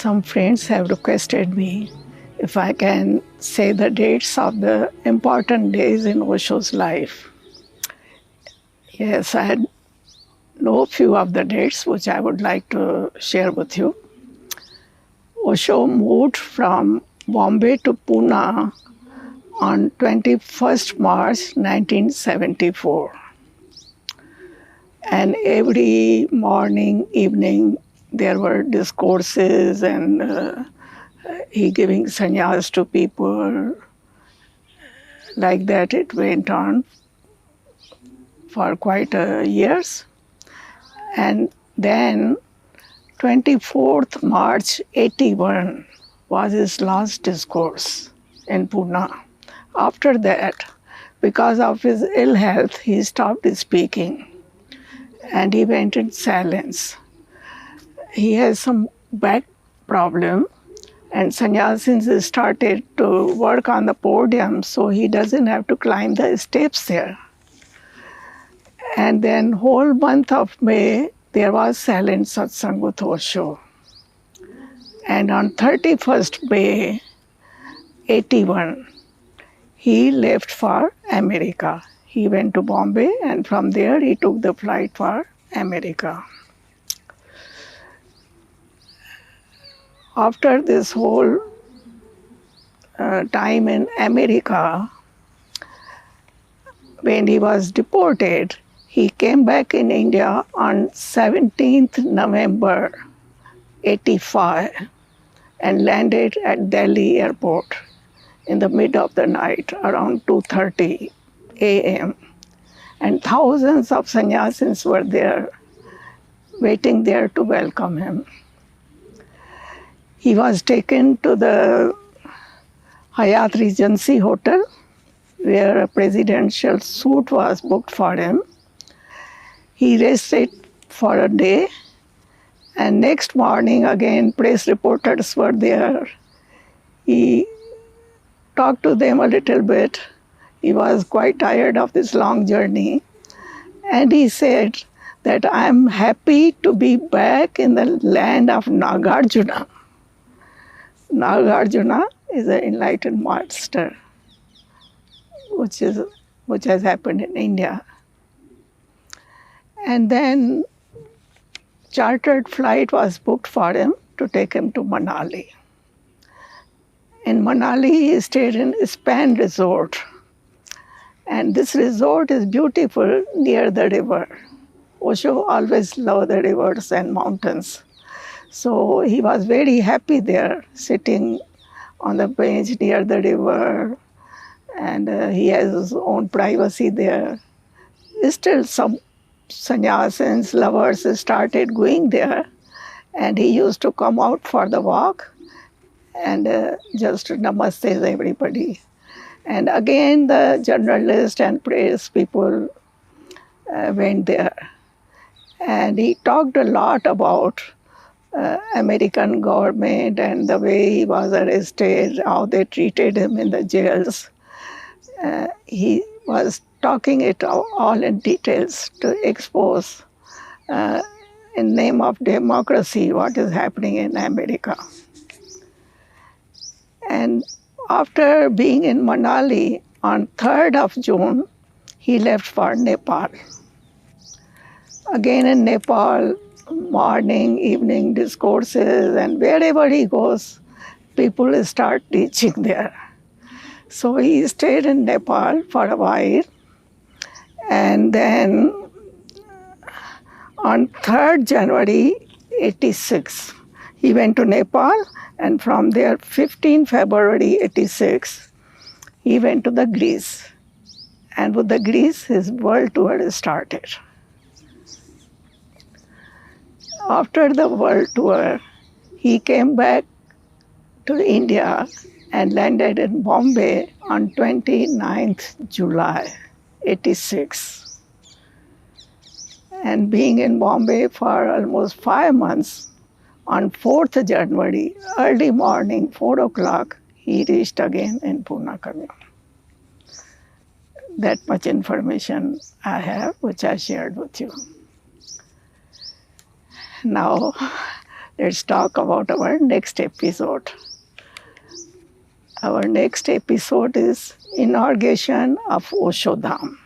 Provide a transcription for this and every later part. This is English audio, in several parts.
some friends have requested me if I can say the dates of the important days in Osho's life. Yes, I know a few of the dates which I would like to share with you. Osho moved from Bombay to Pune on 21st March 1974. And every morning, evening, there were discourses and he giving sannyas to people. Like that it went on for quite years. And then 24th March 81 was his last discourse in Pune. After that, because of his ill health, he stopped speaking and he went in silence. He has some back problem, and sannyasins started to work on the podium so he doesn't have to climb the steps there. And then whole month of May, there was silent satsang with Osho. And on 31st May 81, he left for America. He went to Bombay and from there he took the flight for America. After this whole time in America, when he was deported, he came back in India on 17th November 85 and landed at Delhi airport in the mid of the night around 2:30 a.m. And thousands of sannyasins were there, waiting there to welcome him. He was taken to the Hyatt Regency Hotel, where a presidential suite was booked for him. He rested for a day, and next morning again press reporters were there. He talked to them a little bit. He was quite tired of this long journey, and he said that I'm happy to be back in the land of Nagarjuna. Nagarjuna is an enlightened master, which has happened in India. And then chartered flight was booked for him to take him to Manali. In Manali, he stayed in Span Resort. And this resort is beautiful near the river. Osho always loved the rivers and mountains. So he was very happy there, sitting on the bench near the river, and he has his own privacy there. Still some sannyasins, lovers started going there, and he used to come out for the walk and just namaste everybody. And again the journalists and press people went there. And he talked a lot about American government and the way he was arrested, how they treated him in the jails. He was talking it all in details to expose, in name of democracy, what is happening in America. And after being in Manali, on 3rd of June, he left for Nepal. Again in Nepal, morning, evening discourses, and wherever he goes, people start teaching there. So he stayed in Nepal for a while, and then on 3rd January 86, he went to Nepal, and from there, 15 February 86, he went to the Greece. And with the Greece, his world tour started. After the world tour, he came back to India and landed in Bombay on 29th July 86. And being in Bombay for almost 5 months, on 4th January, early morning, 4 o'clock, he reached again in Pune commune. That much information I have, which I shared with you. Now, let's talk about our next episode. Our next episode is inauguration of Osho Dham.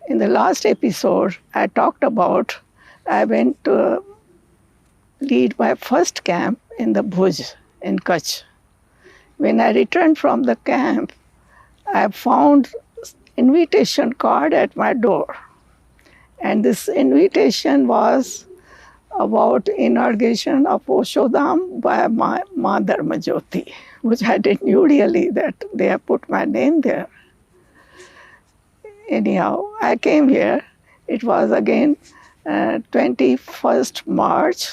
In the last episode, I talked about I went to lead my first camp in the Bhuj in Kutch. When I returned from the camp, I found invitation card at my door. And this invitation was about inauguration of Osho Dham by my Ma Dharmajyoti, which I didn't knew really that they have put my name there. Anyhow, I came here. It was again 21st March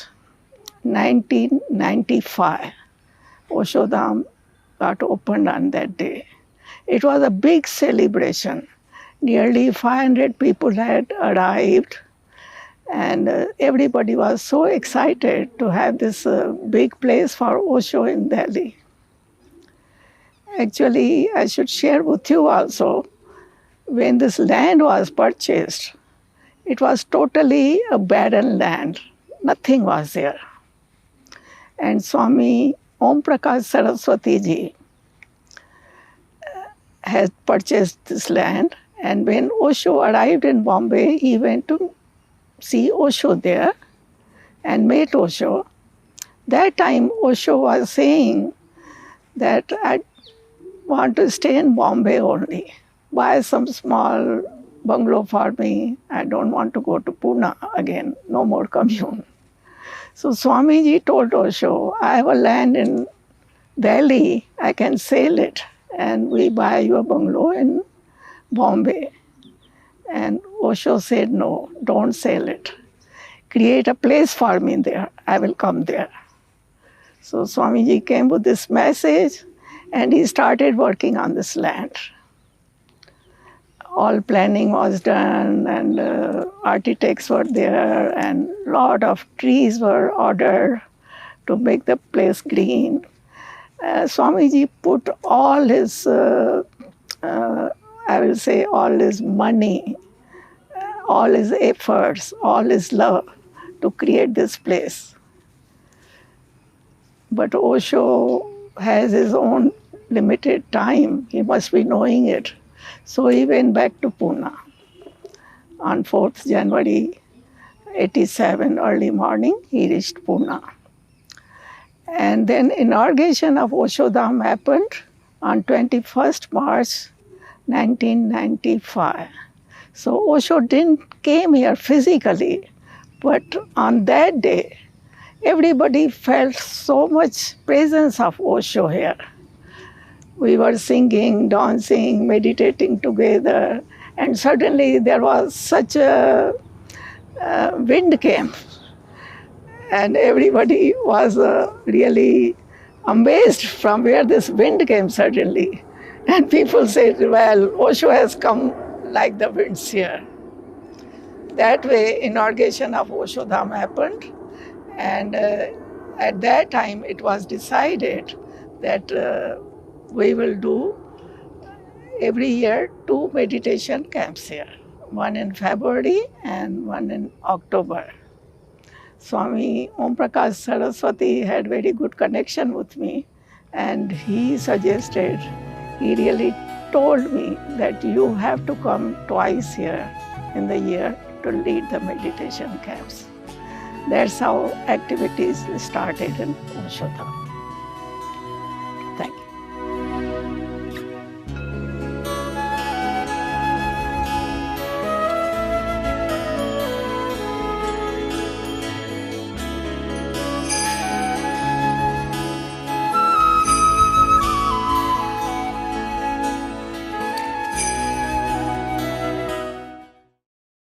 1995. Osho Dham got opened on that day. It was a big celebration. Nearly 500 people had arrived, and everybody was so excited to have this big place for Osho in Delhi. Actually, I should share with you also, when this land was purchased, it was totally a barren land. Nothing was there. And Swami Om Prakash Saraswati ji had purchased this land. And when Osho arrived in Bombay, he went to see Osho there and met Osho. That time Osho was saying that I want to stay in Bombay only. Buy some small bungalow for me. I don't want to go to Pune again. No more commune. So Swamiji told Osho, I have a land in Delhi. I can sell it and we buy you a bungalow in Bombay. And Osho said, no, don't sell it. Create a place for me there. I will come there. So Swamiji came with this message and he started working on this land. All planning was done and architects were there and a lot of trees were ordered to make the place green. Swamiji put all his, I will say, all his money, all his efforts, all his love to create this place. But Osho has his own limited time. He must be knowing it. So he went back to Pune on 4th January 87, early morning, he reached Pune. And then inauguration of Osho Dham happened on 21st March 1995. So Osho didn't came here physically, but on that day, everybody felt so much presence of Osho here. We were singing, dancing, meditating together, and suddenly there was such a wind came. And everybody was really amazed from where this wind came suddenly. And people said, well, Osho has come like the winds here. That way, inauguration of Osho Dham happened. And at that time, it was decided that we will do every year 2 meditation camps here, one in February and one in October. Swami Om Prakash Saraswati had very good connection with me, and he suggested, he really told me that you have to come twice here in the year to lead the meditation camps. That's how activities started in Osho Dham.